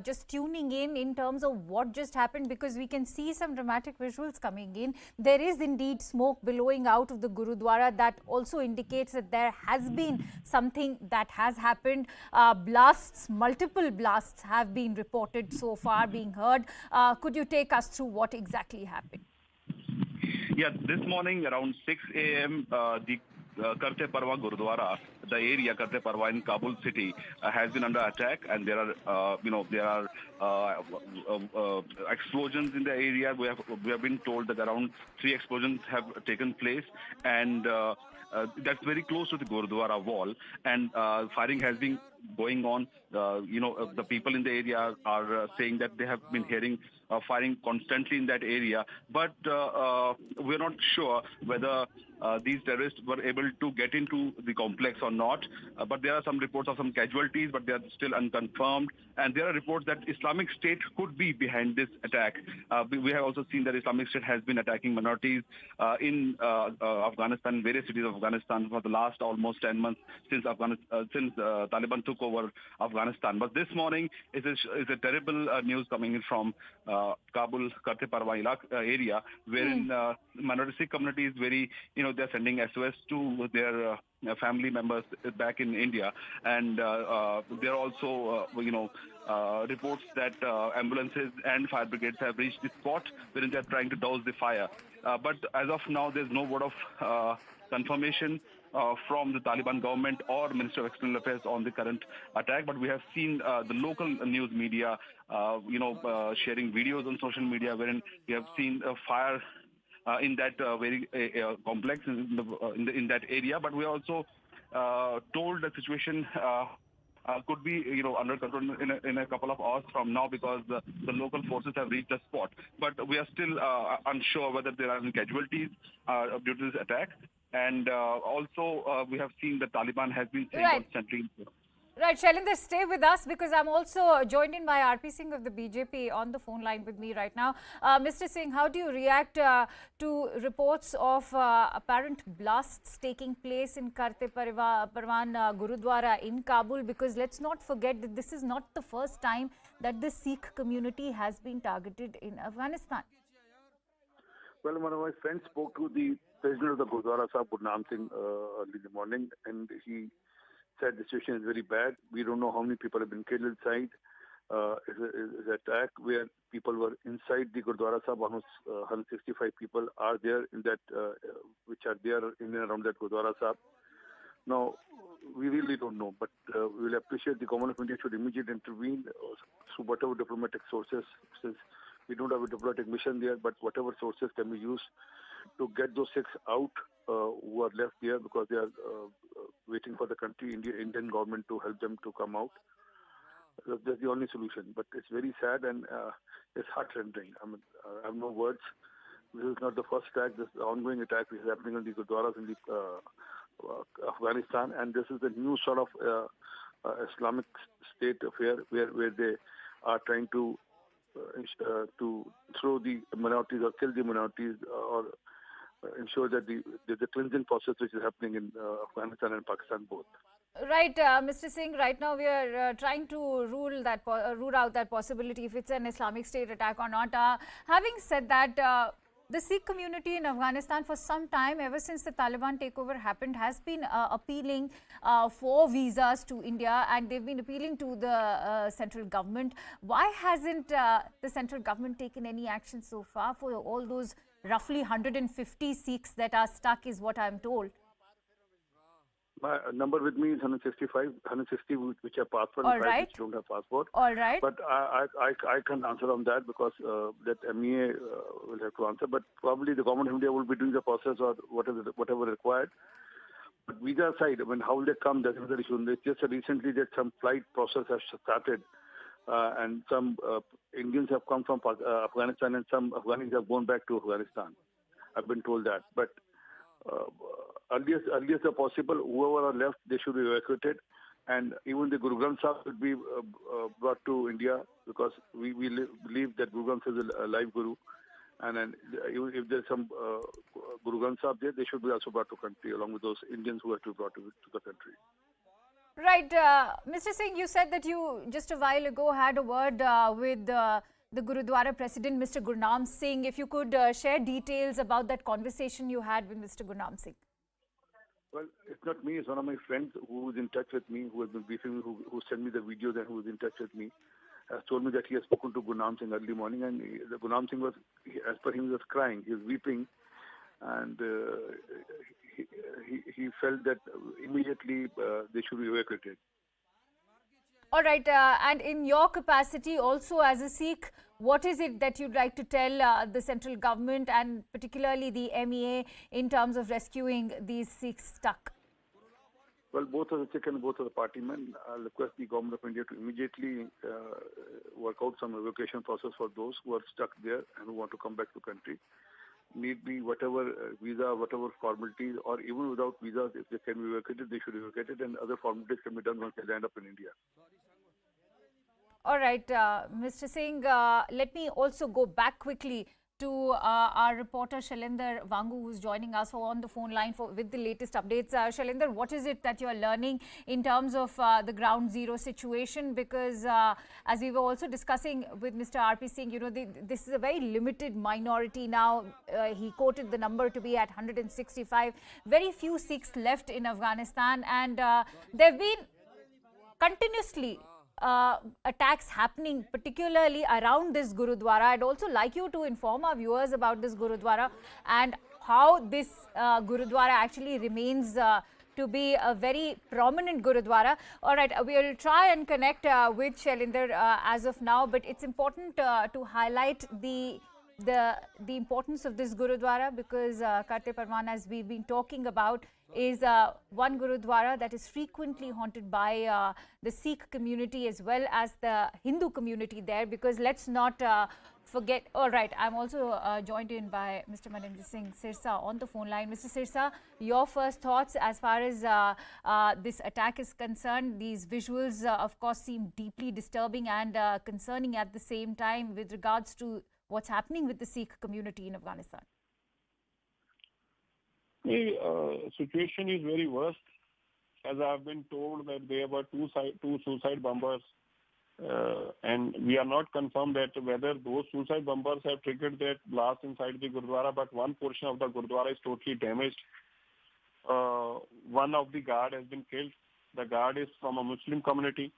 just tuning in terms of what just happened, because we can see some dramatic visuals coming in. There is indeed smoke billowing out of the Gurudwara that also indicates that there has been something that has happened. Blasts, multiple blasts have been reported so far being heard. Could you take us through what exactly happened? Yeah, this morning around 6 a.m., the Karte Parwa Gurudwara, the area Karte Parwa in Kabul city, has been under attack, and there are explosions in the area. We have been told that around 3 explosions have taken place, and that's very close to the Gurudwara wall, and firing has been going on. The people in the area are saying that they have been hearing firing constantly in that area, but we're not sure whether these terrorists were able to get into the complex or not. But there are some reports of some casualties, but they are still unconfirmed. And there are reports that Islamic State could be behind this attack. We have also seen that Islamic State has been attacking minorities in Afghanistan, various cities of Afghanistan for the last almost 10 months since Taliban took over Afghanistan. But this morning is a terrible news coming in from Kabul, Karte Parwa area, wherein minority Sikh community is very, they're sending SOS to their family members back in India, and there are also, reports that ambulances and fire brigades have reached the spot wherein they're trying to douse the fire. But as of now, there's no word of confirmation from the Taliban government or Minister of External Affairs on the current attack. But we have seen the local news media, sharing videos on social media wherein we have seen a fire in that very complex in that area. But we are also told the situation could be under control in a couple of hours from now, because the local forces have reached the spot. But we are still unsure whether there are any casualties due to this attack. And also we have seen the Taliban has been saying constantly. Right, Shailendra, stay with us, because I'm also joined in by R.P. Singh of the BJP on the phone line with me right now. Mr. Singh, how do you react to reports of apparent blasts taking place in Karte Parwan Gurudwara in Kabul? Because let's not forget that this is not the first time that the Sikh community has been targeted in Afghanistan. Well, one of my friends spoke to the president of the Gurudwara, Gurnaam Singh, early in the morning, and he said the situation is very bad. We don't know how many people have been killed inside. It's an attack where people were inside the Gurudwara Sahib. Almost 165 people are there in that, which are there in and around that Gurudwara Sahib. Now, we really don't know, but we will appreciate the government of India should immediately intervene through whatever diplomatic sources, since we don't have a diplomatic mission there, but whatever sources can be used to get those Sikhs out who are left there, because they are waiting for the Indian government to help them to come out. That's the only solution. But it's very sad and it's heart-rending. I have no words. This is not the first attack. This is the ongoing attack which is happening on the Gurdwaras in the Afghanistan, and this is the new sort of Islamic State affair where they are trying to throw the minorities or kill the minorities or ensure that there's a cleansing process which is happening in Afghanistan and Pakistan both. Right, Mr. Singh, right now we are trying to rule out that possibility if it's an Islamic State attack or not. Having said that, the Sikh community in Afghanistan for some time, ever since the Taliban takeover happened, has been appealing for visas to India, and they've been appealing to the central government. Why hasn't the central government taken any action so far for all those roughly 150 Sikhs that are stuck, is what I'm told? My number with me is 160 which are passport, and right. Which don't have passport. All right. But I can't answer on that, because that MEA will have to answer. But probably the government of India will be doing the process or whatever required. But visa side, how will they come? That's another issue. It's just recently that some flight process has started, and some Indians have come from Afghanistan, and some Afghanis have gone back to Afghanistan. I've been told that. But earliest possible, whoever are left, they should be evacuated, and even the Guru Granth Sahib should be brought to India, because we believe that Guru Granth is a live Guru, and then if there's some Guru Granth Sahib there, they should be also brought to country along with those Indians who have to be brought to the country. Right, Mr. Singh, you said that you just a while ago had a word with the Gurudwara President, Mr. Gurnam Singh. If you could share details about that conversation you had with Mr. Gurnam Singh. Well, it's not me. It's one of my friends who is in touch with me, who has been briefing me, who sent me the videos and who is in touch with me. Has told me that he has spoken to Gurnam Singh early morning, and the Gurnam Singh was, as per him, was crying. He was weeping, and he felt that immediately they should be evacuated. All right, and in your capacity also as a Sikh, what is it that you'd like to tell the central government and particularly the MEA in terms of rescuing these Sikhs stuck? Well, both of the Sikh and both of the party men, I'll request the government of India to immediately work out some evacuation process for those who are stuck there and who want to come back to country. Need be whatever visa, whatever formalities, or even without visas, if they can be evacuated, they should be evacuated, and other formalities can be done once they land up in India. All right, Mr. Singh, let me also go back quickly to our reporter Shailendra Vangu, who's joining us on the phone line with the latest updates. Shailendra, what is it that you're learning in terms of the ground zero situation? Because as we were also discussing with Mr. R.P. Singh, you know, this is a very limited minority now. He quoted the number to be at 165. Very few Sikhs left in Afghanistan, and there have been continuously attacks happening, particularly around this Gurudwara. I'd also like you to inform our viewers about this Gurudwara and how this Gurudwara actually remains to be a very prominent Gurudwara. All right, we'll try and connect with Shailendra as of now, but it's important to highlight the importance of this Gurudwara, because Karte Parwan, as we've been talking about, is one Gurudwara that is frequently haunted by the Sikh community as well as the Hindu community there, because let's not forget. All right, I'm also joined in by Mr. Manjinder Singh Sirsa on the phone line. Mr. Sirsa, your first thoughts as far as this attack is concerned. These visuals, of course, seem deeply disturbing and concerning at the same time with regards to what's happening with the Sikh community in Afghanistan. The situation is very worst. As I have been told that there were two suicide bombers, and we are not confirmed that whether those suicide bombers have triggered that blast inside the Gurudwara, but one portion of the Gurudwara is totally damaged. One of the guard has been killed. The guard is from a Muslim community.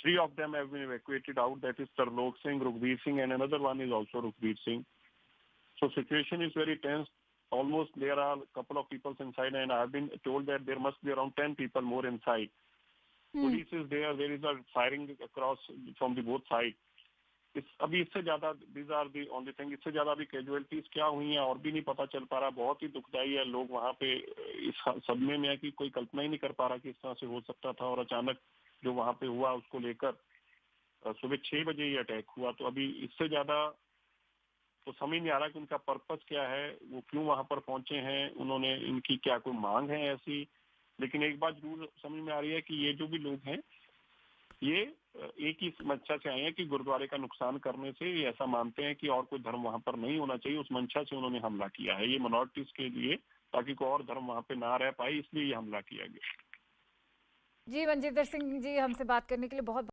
3 of them have been evacuated out. That is Tarlok Singh, Rukhbir Singh, and another one is also Rukhbir Singh. So situation is very tense. Almost there are a couple of people inside, and I have been told that there must be around 10 people more inside. Police is there. There is a firing across from the both sides. अभी इससे ज़्यादा these are the only thing. इससे ज़्यादा भी casualties क्या हुई हैं और भी नहीं पता चल पा रहा. बहुत ही दुखदाई है. लोग वहाँ पे इस सदमे में है कि कोई कल्पना ही नहीं कर पा रहा कि इस तरह से हो सकता था. और अचानक जो वहाँ पे हुआ उसको लेकर सुबह 6 बजे ये अटैक हुआ. तो अभी इससे ज़्यादा तो समझ नहीं आ रहा कि उनका पर्पस क्या है, वो क्यों वहाँ पर पहुंचे हैं, उन्होंने इनकी क्या कोई मांग है ऐसी. लेकिन एक बात जरूर समझ में आ रही है कि ये जो भी लोग हैं ये एक ही मंशा से आए हैं कि गुरुद्वारे का नुकसान करने से ये ऐसा मानते हैं कि और कोई धर्म वहाँ पर नहीं होना चाहिए. उस मंशा से उन्होंने हमला किया है. ये माइनॉरिटीज के लिए, ताकि कोई और धर्म वहाँ पे ना रह पाए, इसलिए ये हमला किया गया. जी, मंजिंदर सिंह जी, हमसे बात करने के लिए बहुत